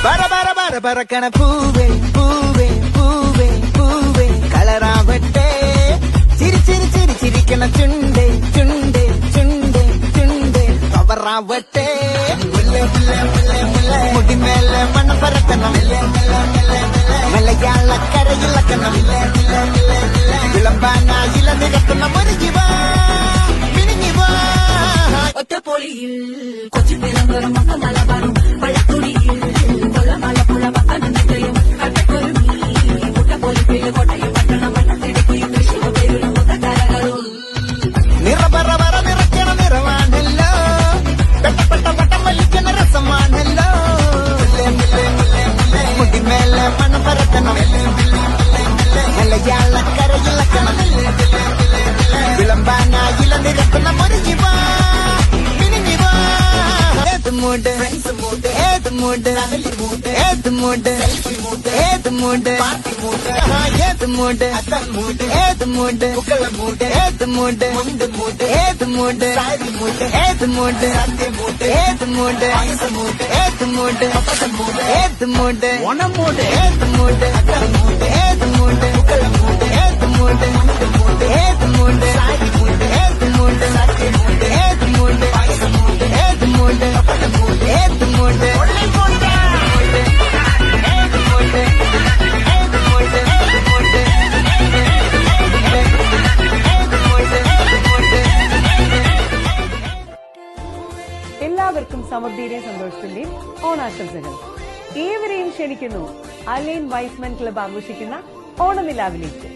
പറക്കണ പൂവേ പൂവേ പൂവേ പൂവേ കളറാവട്ടെ ചിരി ചിരി ചിരി ചിരിക്കണ ചുണ്ടേ ചുണ്ടേ ചുണ്ടേ ചുണ്ടേ കവറാവട്ടെ മുടിമേലെ മണം പറക്കണം മലയാളക്കരയിളക്കണം വിളമ്പാനായില നിരത്തുന്ന മുരുകിവാ മിനിങ്ങിവാ ഒറ്റപ്പൊളിയിൽ കൊച്ചി തിരുവനന്തപുരം മലബാറും പഴക്കുടിയിൽ കൊല്ലമല പുഴ പത്തനംതിട്ടയും കട്ടക്കൊരുമി മുട്ടപ്പൊലിപ്പിൽ കോട്ടയം പട്ടണം വട്ടത്തിടക്കിയും തൃശ്ശൂർ പേരും മൊത്തക്കാരകളും നിറപറ പറ നിറയ്ക്കണ നിറവാണല്ലോ പെട്ടപ്പെട്ട വട്ടം വലിക്കണ രസമാണല്ലോ മുടിമേലെ മണം പറക്കണം മലയാളക്കരയിളക്കണം വിളമ്പാനായില നിരത്തുന്ന മുരുകിവാ മിനിങ്ങിവാ ഏത് മൂട് ഏത് മൂട് ഏത് മൂട് ഏത് മൂട് ഏത് മൂട് ഏത് മൂട് ഏത് മൂട് ഏത് മൂട് ഏത് മൂട് ഏത് മൂട് ഏത് മൂട് ഏത് മൂട് ഓണമൂട് ഏത് മൂട് ഏത് മൂട് ഏത് മൂട് ഏത് മൂട് ഏത് മൂട് ഏത് മൂട് ഏത് മൂട് ഏത് മൂട് എല്ലാവർക്കും സമൃദ്ധിയുടെയും സന്തോഷത്തിന്റെയും ഓണാശംസകൾ. ഏവരെയും ക്ഷണിക്കുന്നു അലൈൻ വൈസ്മൻ ക്ലബ് ആഘോഷിക്കുന്ന ഓണനിലാവിലേക്ക്.